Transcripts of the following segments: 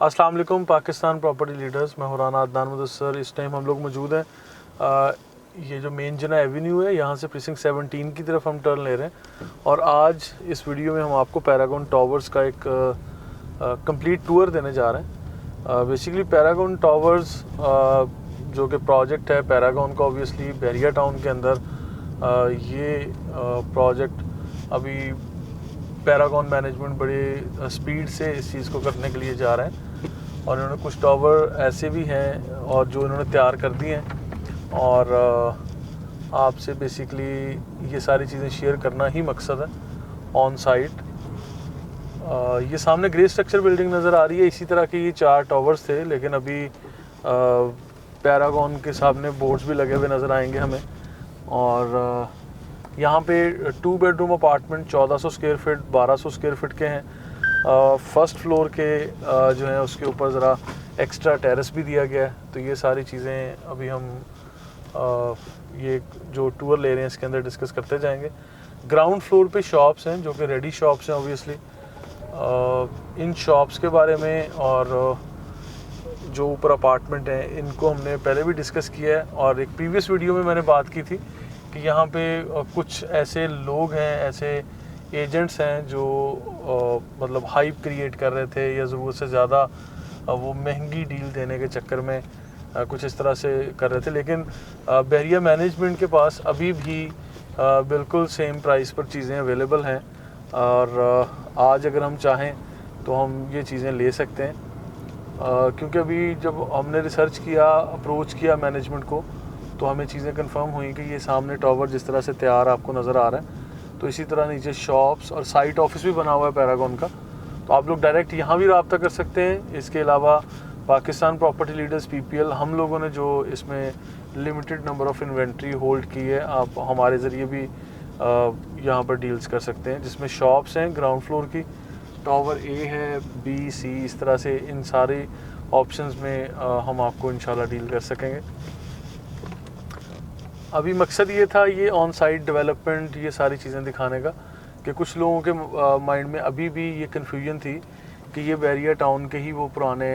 अस्सलाम वालेकुम Pakistan property leaders, मैं हुराना अदनान मुदस्सर। इस टाइम हम लोग मौजूद हैं ये जो मेन जना एवेन्यू है, यहाँ से प्रीसिंक्ट 17 की तरफ हम टर्न ले रहे हैं। और आज इस वीडियो में हम आपको पैरागॉन टावर्स का एक कंप्लीट टूर देने जा रहे हैं। बेसिकली पैरागॉन टावर्स जो कि प्रोजेक्ट है पैरागॉन का, ऑब्वियसली बहरिया टाउन के अंदर ये प्रोजेक्ट अभी पैरागॉन मैनेजमेंट बड़े स्पीड से इस चीज़ को करने के लिए जा रहे हैं। और इन्होंने कुछ टावर ऐसे भी हैं और जो इन्होंने तैयार कर दिए हैं, और आपसे बेसिकली ये सारी चीज़ें शेयर करना ही मकसद है ऑन साइट। ये सामने ग्रे स्ट्रक्चर बिल्डिंग नज़र आ रही है, इसी तरह के ये 4 टावर्स थे, लेकिन अभी पैरागॉन के सामने बोर्ड्स भी लगे हुए नज़र आएंगे हमें। और यहाँ पे 2 bedroom apartment 1400 square feet 1200 square feet के हैं। फर्स्ट फ्लोर के जो हैं उसके ऊपर ज़रा एक्स्ट्रा टेरेस भी दिया गया है। तो ये सारी चीज़ें अभी हम ये जो टूर ले रहे हैं इसके अंदर डिस्कस करते जाएंगे। ग्राउंड फ्लोर पे शॉप्स हैं जो कि रेडी शॉप्स हैं ऑब्वियसली। इन शॉप्स के बारे में और जो ऊपर अपार्टमेंट हैं इनको हमने पहले भी डिस्कस किया है, और एक प्रीवियस वीडियो में मैंने बात की थी कि यहाँ पे कुछ ऐसे लोग हैं, ऐसे एजेंट्स हैं जो मतलब हाइप क्रिएट कर रहे थे या ज़रूरत से ज़्यादा वो महंगी डील देने के चक्कर में कुछ इस तरह से कर रहे थे। लेकिन बहरिया मैनेजमेंट के पास अभी भी बिल्कुल सेम प्राइस पर चीज़ें अवेलेबल हैं, और आज अगर हम चाहें तो हम ये चीज़ें ले सकते हैं। क्योंकि अभी जब हमने रिसर्च किया, अप्रोच किया मैनेजमेंट को, तो हमें चीज़ें कंफर्म हुई कि ये सामने टावर जिस तरह से तैयार आपको नज़र आ रहा है, तो इसी तरह नीचे शॉप्स और साइट ऑफिस भी बना हुआ है पैरागॉन का। तो आप लोग डायरेक्ट यहाँ भी रब्ता कर सकते हैं। इसके अलावा पाकिस्तान प्रॉपर्टी लीडर्स PPL, हम लोगों ने जो इसमें limited number of inventory hold की है, आप हमारे ज़रिए भी यहाँ पर डील्स कर सकते हैं, जिसमें शॉप्स हैं ग्राउंड फ्लोर की, टावर A है, B, C, इस तरह से इन सारे ऑप्शंस में हम आपको इंशाल्लाह डील कर सकेंगे। अभी मकसद ये था ये ऑन साइट डेवलपमेंट, ये सारी चीज़ें दिखाने का, कि कुछ लोगों के माइंड में अभी भी ये कन्फ्यूजन थी कि ये बहरिया टाउन के ही वो पुराने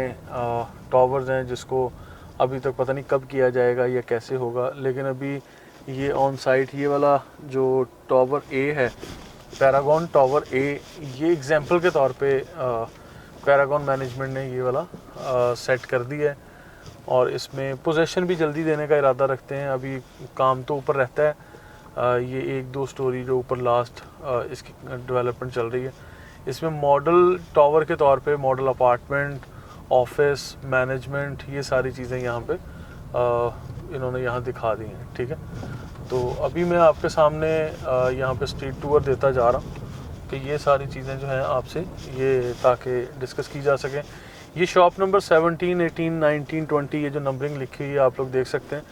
टावर्स हैं जिसको अभी तक पता नहीं कब किया जाएगा या कैसे होगा। लेकिन अभी ये ऑन साइट ये वाला जो टावर A है, पैरागॉन टावर A, ये एग्जाम्पल के तौर पे पैरागॉन मैनेजमेंट ने ये वाला सेट कर दिया है, और इसमें पोजेशन भी जल्दी देने का इरादा रखते हैं। अभी काम तो ऊपर रहता है, ये 1-2 स्टोरी जो ऊपर लास्ट इसकी डेवलपमेंट चल रही है। इसमें मॉडल टावर के तौर पे मॉडल अपार्टमेंट, ऑफिस, मैनेजमेंट, ये सारी चीज़ें यहाँ पे इन्होंने यहाँ दिखा दी हैं। ठीक है, तो अभी मैं आपके सामने यहाँ पे स्ट्रीट टूर देता जा रहा हूँ कि ये सारी चीज़ें जो हैं आपसे ये ताकि डिस्कस की जा सकें। ये शॉप नंबर 17, 18, 19, 20, ये जो नंबरिंग लिखी हुई है आप लोग देख सकते हैं।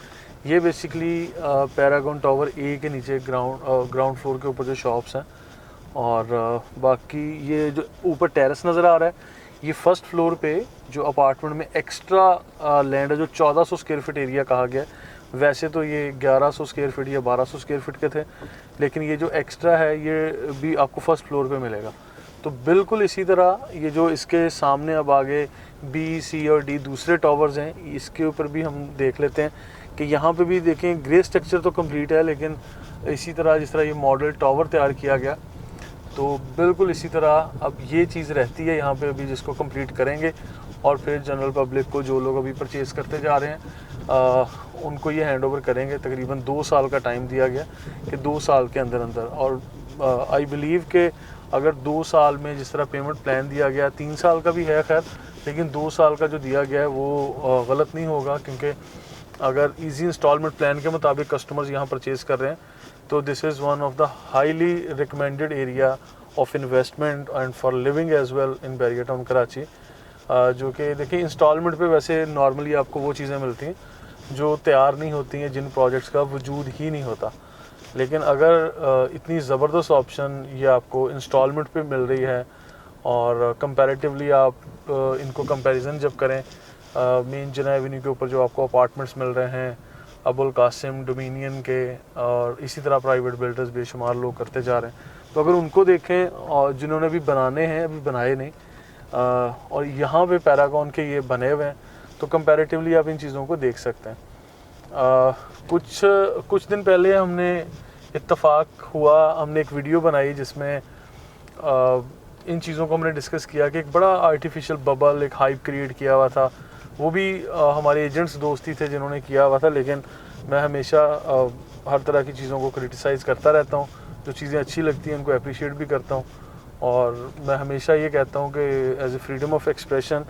ये बेसिकली पैरागॉन टावर A के नीचे ग्राउंड फ्लोर के ऊपर जो शॉप्स हैं, और बाकी ये जो ऊपर टेरेस नज़र आ रहा है, ये फर्स्ट फ्लोर पे जो अपार्टमेंट में एक्स्ट्रा लैंड है जो 1400 स्क्वायर फीट एरिया कहा गया है। वैसे तो ये 1100 स्क्वायर फीट या 1200 स्क्वायर फीट के थे, लेकिन ये जो एक्स्ट्रा है ये भी आपको फर्स्ट फ्लोर पे मिलेगा। तो बिल्कुल इसी तरह ये जो इसके सामने अब आगे B, C और D दूसरे टावर्स हैं, इसके ऊपर भी हम देख लेते हैं कि यहाँ पे भी देखें ग्रे स्ट्रक्चर तो कंप्लीट है, लेकिन इसी तरह जिस तरह ये मॉडल टावर तैयार किया गया, तो बिल्कुल इसी तरह अब ये चीज़ रहती है यहाँ पे अभी, जिसको कंप्लीट करेंगे और फिर जनरल पब्लिक को, जो लोग अभी परचेज़ करते जा रहे हैं, उनको ये हैंड ओवर करेंगे। तकरीबन 2 साल का टाइम दिया गया कि 2 साल के अंदर अंदर, और आई बिलीव के अगर 2 साल में जिस तरह पेमेंट प्लान दिया गया, 3 साल का भी है खैर, लेकिन 2 साल का जो दिया गया है वो गलत नहीं होगा, क्योंकि अगर इजी इंस्टॉलमेंट प्लान के मुताबिक कस्टमर्स यहाँ परचेज़ कर रहे हैं, तो this is one of the highly recommended area of investment and for living as well in Bahria Town Karachi. जो कि देखिए इंस्टॉलमेंट पे वैसे नॉर्मली आपको वो चीज़ें मिलती हैं जो तैयार नहीं होती हैं, जिन प्रोजेक्ट्स का वजूद ही नहीं होता। लेकिन अगर इतनी ज़बरदस्त ऑप्शन ये आपको इंस्टॉलमेंट पे मिल रही है, और कंपैरेटिवली आप इनको कंपैरिजन जब करें मेन जना एवेन्यू के ऊपर जो आपको अपार्टमेंट्स मिल रहे हैं अबुल कासिम, डोमिनियन के, और इसी तरह प्राइवेट बिल्डर्स बेशुमार लोग करते जा रहे हैं, तो अगर उनको देखें और जिन्होंने भी बनाने हैं, अभी बनाए नहीं, और यहाँ पे पैरागॉन के ये बने हुए हैं, तो कंपैरेटिवली आप इन चीज़ों को देख सकते हैं। कुछ दिन पहले हमने इत्तेफाक हुआ, हमने एक वीडियो बनाई जिसमें इन चीज़ों को हमने डिस्कस किया कि एक बड़ा आर्टिफिशियल बबल, एक हाइप क्रिएट किया हुआ था। वो भी हमारे एजेंट्स दोस्ती थे जिन्होंने किया हुआ था, लेकिन मैं हमेशा हर तरह की चीज़ों को क्रिटिसाइज़ करता रहता हूँ। जो चीज़ें अच्छी लगती हैं उनको अप्रिशिएट भी करता हूँ, और मैं हमेशा ये कहता हूँ कि as a freedom of expression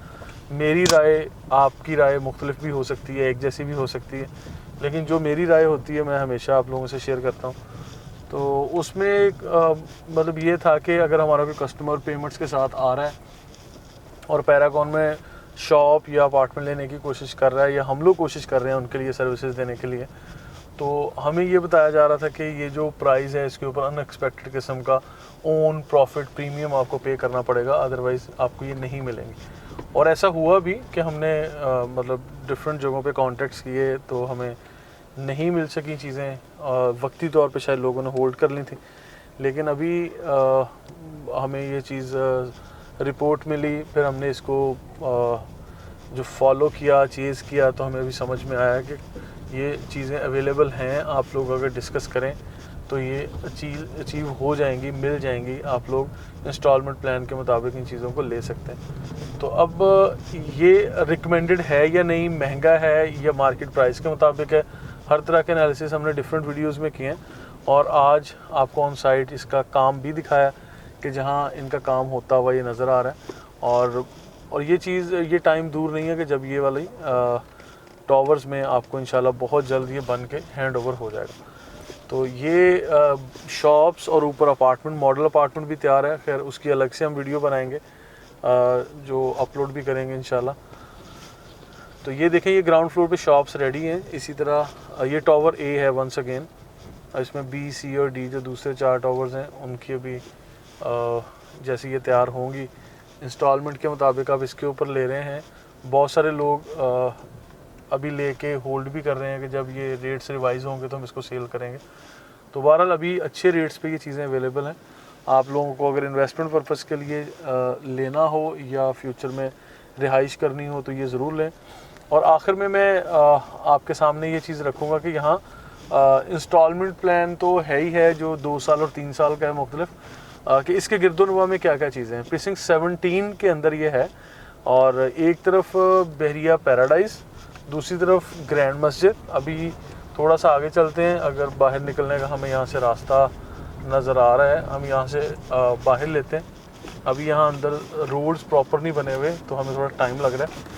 मेरी राय आपकी राय मुख्तलिफ भी हो सकती है, एक जैसी भी हो सकती है, लेकिन जो मेरी राय होती है मैं हमेशा आप लोगों से शेयर करता हूँ। तो उसमें एक मतलब ये था कि अगर हमारा कोई कस्टमर पेमेंट्स के साथ आ रहा है और पैरागॉन में शॉप या अपार्टमेंट लेने की कोशिश कर रहा है, या हम लोग कोशिश कर रहे हैं उनके लिए सर्विसेज देने के लिए, तो हमें ये बताया जा रहा था कि ये जो प्राइस है इसके ऊपर अनएक्सपेक्टेड किस्म का ओन प्रॉफिट प्रीमियम आपको पे करना पड़ेगा, अदरवाइज़ आपको ये नहीं मिलेंगी। और ऐसा हुआ भी कि हमने मतलब डिफरेंट जगहों पे कॉन्टेक्ट्स किए तो हमें नहीं मिल सकी चीज़ें, वक्ती तौर पे शायद लोगों ने होल्ड कर ली थी, लेकिन अभी हमें ये चीज़ रिपोर्ट मिली, फिर हमने इसको जो फॉलो किया, चेज़ किया, तो हमें अभी समझ में आया कि ये चीज़ें अवेलेबल हैं। आप लोग अगर डिस्कस करें तो ये अचीव हो जाएंगी, मिल जाएंगी। आप लोग इंस्टॉलमेंट प्लान के मुताबिक इन चीज़ों को ले सकते हैं। तो अब ये रिकमेंडेड है या नहीं, महंगा है या मार्केट प्राइस के मुताबिक है, हर तरह के एनालिसिस हमने डिफरेंट वीडियोस में किए हैं, और आज आपको ऑन साइट इसका काम भी दिखाया कि जहाँ इनका काम होता हुआ ये नज़र आ रहा है। और ये चीज़, ये टाइम दूर नहीं है कि जब ये वाली टावर्स में आपको इंशाल्लाह बहुत जल्द ये बन के हैंड ओवर हो जाएगा। तो ये शॉप्स और ऊपर अपार्टमेंट, मॉडल अपार्टमेंट भी तैयार है, खैर उसकी अलग से हम वीडियो बनाएंगे जो अपलोड भी करेंगे इंशाल्लाह। तो ये देखें, ये ग्राउंड फ्लोर पे शॉप्स रेडी हैं। इसी तरह ये टावर ए है वंस अगेन, इसमें बी, सी और डी जो दूसरे 4 टावर्स हैं उनकी अभी जैसे ये तैयार होंगी इंस्टॉलमेंट के मुताबिक आप इसके ऊपर ले रहे हैं। बहुत सारे लोग अभी लेके होल्ड भी कर रहे हैं कि जब ये रेट्स रिवाइज होंगे तो हम इसको सेल करेंगे। तो बहरहाल अभी अच्छे रेट्स पे ये चीज़ें अवेलेबल हैं। आप लोगों को अगर इन्वेस्टमेंट पर्पज़ के लिए लेना हो या फ्यूचर में रिहाइश करनी हो तो ये ज़रूर लें। और आखिर में मैं आपके सामने ये चीज़ रखूँगा कि यहाँ इंस्टॉलमेंट प्लान तो है ही है जो 2 साल और 3 साल का है मुख्तलिफ, कि इसके गिरदोनवा में क्या क्या चीज़ें हैं। प्रीसिंक्ट 17 के अंदर ये है, और एक तरफ बहरिया पैराडाइज, दूसरी तरफ ग्रैंड मस्जिद। अभी थोड़ा सा आगे चलते हैं, अगर बाहर निकलने का हमें यहाँ से रास्ता नज़र आ रहा है, हम यहाँ से बाहर लेते हैं। अभी यहाँ अंदर रोड्स प्रॉपर नहीं बने हुए तो हमें थोड़ा टाइम लग रहा है,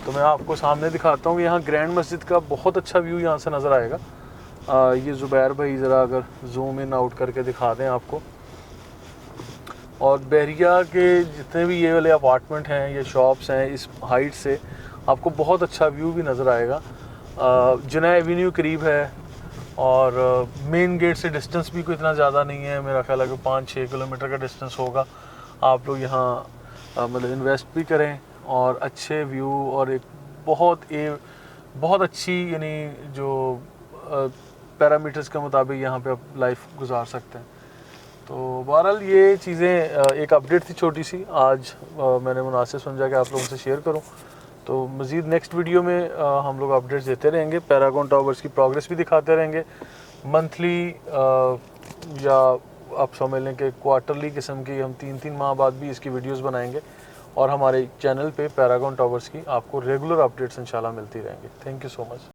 तो मैं आपको सामने दिखाता हूँ। यहाँ ग्रैंड मस्जिद का बहुत अच्छा व्यू यहाँ से नज़र आएगा। ये ज़ुबैर भाई ज़रा अगर जूम इन आउट करके दिखा दें आपको। और बहरिया के जितने भी ये वाले अपार्टमेंट हैं, ये शॉप्स हैं, इस हाइट से आपको बहुत अच्छा व्यू भी नज़र आएगा। जुनैद एवेन्यू करीब है, और मेन गेट से डिस्टेंस भी कोई इतना ज़्यादा नहीं है, मेरा ख्याल है कि 5-6 किलोमीटर का डिस्टेंस होगा। आप लोग यहाँ मतलब इन्वेस्ट भी करें और अच्छे व्यू और एक बहुत अच्छी यानी जो पैरामीटर्स के मुताबिक यहाँ पे आप लाइफ गुजार सकते हैं। तो बहरहाल ये चीज़ें एक अपडेट थी छोटी सी, आज मैंने मुनासिब समझा कि आप लोगों से शेयर करूं। तो मज़ीद नेक्स्ट वीडियो में हम लोग अपडेट्स देते रहेंगे, पैरागॉन टावर्स की प्रोग्रेस भी दिखाते रहेंगे, मंथली या आप समझ लें कि क्वार्टरली किस्म की, हम 3-3 माह बाद भी इसकी वीडियोस बनाएंगे, और हमारे चैनल पे पैरागॉन टावर्स की आपको रेगुलर अपडेट्स इंशाल्लाह मिलती रहेंगी। Thank you so much.